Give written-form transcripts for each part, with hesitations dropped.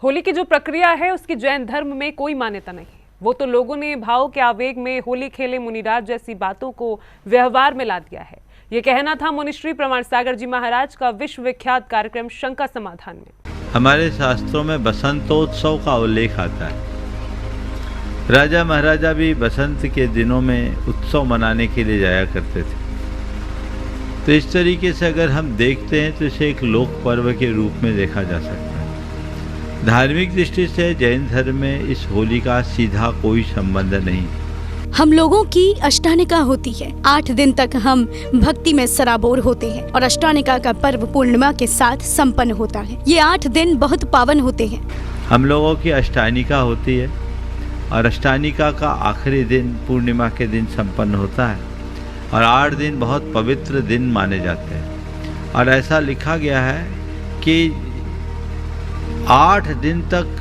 होली की जो प्रक्रिया है उसकी जैन धर्म में कोई मान्यता नहीं। वो तो लोगों ने भाव के आवेग में होली खेले मुनिराज जैसी बातों को व्यवहार में ला दिया है। ये कहना था मुनिश्री प्रमाण सागर जी महाराज का विश्व विख्यात कार्यक्रम शंका समाधान में। हमारे शास्त्रों में बसंतोत्सव का उल्लेख आता है। राजा महाराजा भी बसंत के दिनों में उत्सव मनाने के लिए जाया करते थे। तो इस तरीके से अगर हम देखते हैं तो इसे एक लोक पर्व के रूप में देखा जा सकता है। धार्मिक दृष्टि से जैन धर्म में इस होली का सीधा कोई संबंध नहीं। हम लोगों की अष्टानिका होती है। 8 दिन तक हम भक्ति में सराबोर होते हैं और अष्टानिका का पर्व पूर्णिमा के साथ संपन्न होता है। ये 8 दिन बहुत पावन होते हैं। हम लोगों की अष्टानिका होती है और अष्टानिका का आखिरी दिन पूर्णिमा के दिन संपन्न होता है और 8 दिन बहुत पवित्र दिन माने जाते हैं। और ऐसा लिखा गया है कि 8 दिन तक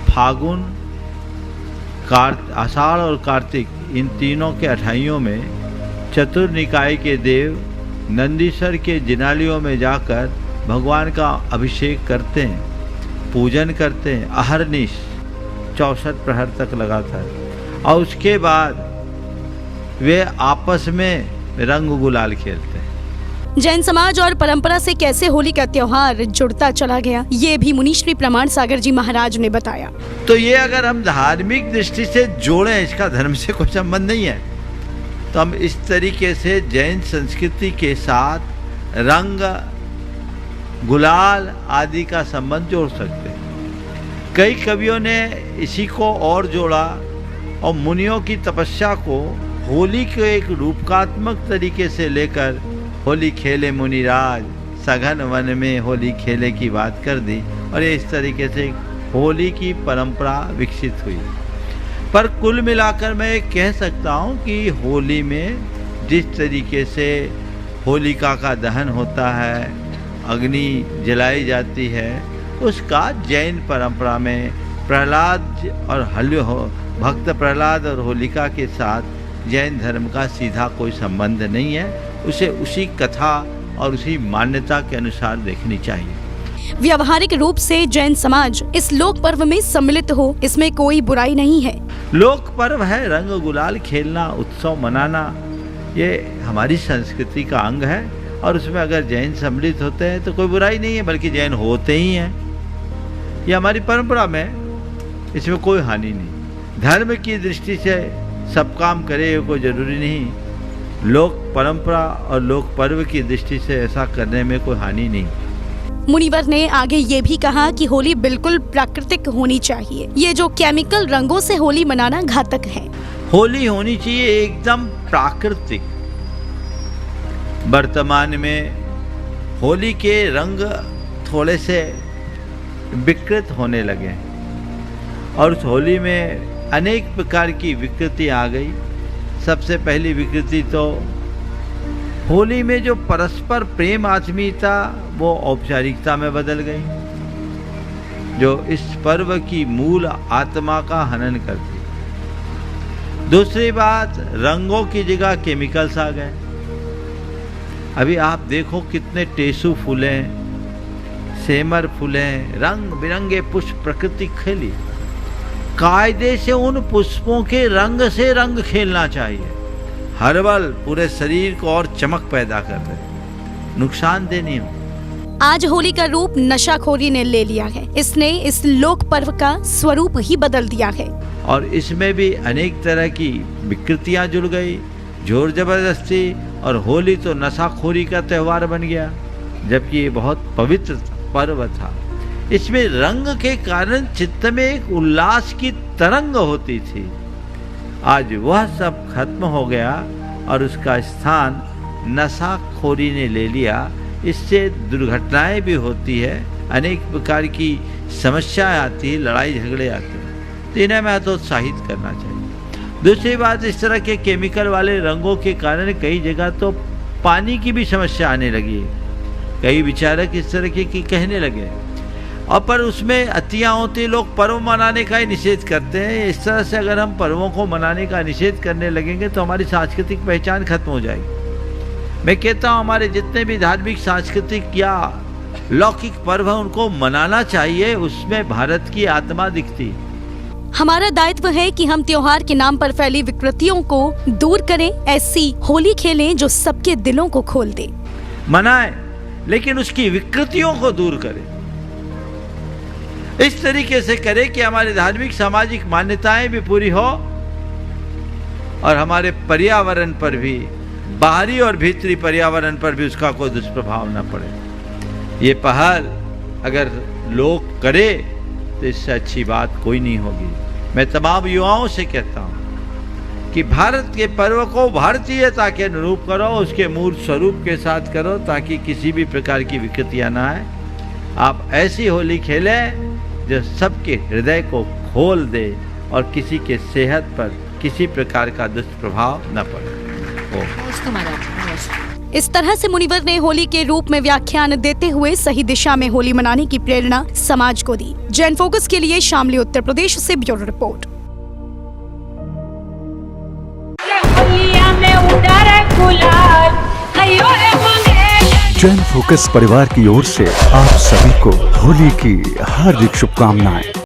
फागुन, आषाढ़ और कार्तिक इन तीनों के अठाइयों में चतुर्निकाय के देव नंदीश्वर के जिनालियों में जाकर भगवान का अभिषेक करते हैं, पूजन करते हैं अहरनिश 64 प्रहर तक लगातार। और उसके बाद वे आपस में रंग गुलाल खेलते हैं। जैन समाज और परंपरा से कैसे होली का त्योहार जुड़ता चला गया, ये भी मुनिश्री प्रमाण सागर जी महाराज ने बताया। तो ये अगर हम धार्मिक दृष्टि से जोड़ें, इसका धर्म से कोई संबंध नहीं है, तो हम इस तरीके से जैन संस्कृति के साथ रंग, गुलाल आदि का संबंध जोड़ सकते हैं। कई कवियों ने इसी को और जोड़ा और मुनियों की तपस्या को होली के एक रूपकात्मक तरीके से लेकर होली खेले मुनिराज सघन वन में होली खेले की बात कर दी और इस तरीके से होली की परंपरा विकसित हुई। पर कुल मिलाकर मैं कह सकता हूँ कि होली में जिस तरीके से होलिका का दहन होता है, अग्नि जलाई जाती है, उसका जैन परंपरा में प्रहलाद और भक्त प्रहलाद और होलिका के साथ जैन धर्म का सीधा कोई संबंध नहीं है। उसे उसी कथा और उसी मान्यता के अनुसार देखनी चाहिए। व्यवहारिक रूप से जैन समाज इस लोक पर्व में सम्मिलित हो, इसमें कोई बुराई नहीं है। लोक पर्व है, रंग गुलाल खेलना, उत्सव मनाना, ये हमारी संस्कृति का अंग है और उसमें अगर जैन सम्मिलित होते हैं तो कोई बुराई नहीं है, बल्कि जैन होते ही हैं। ये हमारी परंपरा में, इसमें कोई हानि नहीं। धर्म की दृष्टि से सब काम करे कोई जरूरी नहीं, लोक परंपरा और लोक पर्व की दृष्टि से ऐसा करने में कोई हानि नहीं। मुनिवर ने आगे ये भी कहा कि होली बिल्कुल प्राकृतिक होनी चाहिए। ये जो केमिकल रंगों से होली मनाना घातक है। होली होनी चाहिए एकदम प्राकृतिक। वर्तमान में होली के रंग थोड़े से विकृत होने लगे और उस होली में अनेक प्रकार की विकृति आ गई। सबसे पहली विकृति तो होली में जो परस्पर प्रेम आत्मीयता वो औपचारिकता में बदल गई, जो इस पर्व की मूल आत्मा का हनन करती। दूसरी बात, रंगों की जगह केमिकल्स आ गए। अभी आप देखो कितने टेसू फूले, सेमर फूले, रंग बिरंगे पुष्प प्रकृति खेली। कायदे से उन पुष्पों के रंग से रंग खेलना चाहिए। हर्बल पूरे शरीर को और चमक पैदा कर दे, नुकसानदेह नहीं हो। आज होली का रूप नशाखोरी ने ले लिया है। इसने इस लोक पर्व का स्वरूप ही बदल दिया है और इसमें भी अनेक तरह की विकृतियां जुड़ गई, जोर जबरदस्ती। और होली तो नशाखोरी का त्यौहार बन गया, जबकि ये बहुत पवित्र पर्व था। इसमें रंग के कारण चित्त में एक उल्लास की तरंग होती थी। आज वह सब खत्म हो गया और उसका स्थान नशाखोरी ने ले लिया। इससे दुर्घटनाएं भी होती है, अनेक प्रकार की समस्याएं आती है, लड़ाई झगड़े आते हैं। तो इन्हें मैं हतोत्साहित करना चाहिए। दूसरी बात, इस तरह के केमिकल वाले रंगों के कारण कई जगह तो पानी की भी समस्या आने लगी है। कई विचारक इस तरह की कहने लगे और पर उसमें अतियाँ होती, लोग पर्व मनाने का ही निषेध करते हैं। इस तरह से अगर हम पर्वों को मनाने का निषेध करने लगेंगे तो हमारी सांस्कृतिक पहचान खत्म हो जाएगी। मैं कहता हूँ हमारे जितने भी धार्मिक, सांस्कृतिक या लौकिक पर्व है उनको मनाना चाहिए, उसमें भारत की आत्मा दिखती। हमारा दायित्व है कि हम त्योहार के नाम पर फैली विकृतियों को दूर करें, ऐसी होली खेलें जो सबके दिलों को खोल दे। मनाए लेकिन उसकी विकृतियों को दूर करें, इस तरीके से करें कि हमारी धार्मिक सामाजिक मान्यताएं भी पूरी हो और हमारे पर्यावरण पर भी, बाहरी और भीतरी पर्यावरण पर भी उसका कोई दुष्प्रभाव न पड़े। ये पहल अगर लोग करे तो इससे अच्छी बात कोई नहीं होगी। मैं तमाम युवाओं से कहता हूं कि भारत के पर्व को भारतीयता के अनुरूप करो, उसके मूल स्वरूप के साथ करो, ताकि किसी भी प्रकार की विकृतियां ना आए। आप ऐसी होली खेलें जो सबके हृदय को खोल दे और किसी के सेहत पर किसी प्रकार का दुष्प्रभाव न पड़े। इस तरह से मुनिवर ने होली के रूप में व्याख्यान देते हुए सही दिशा में होली मनाने की प्रेरणा समाज को दी। जैन फोकस के लिए शामली, उत्तर प्रदेश से ब्यूरो रिपोर्ट। जैन फोकस परिवार की ओर से आप सभी को होली की हार्दिक शुभकामनाएं।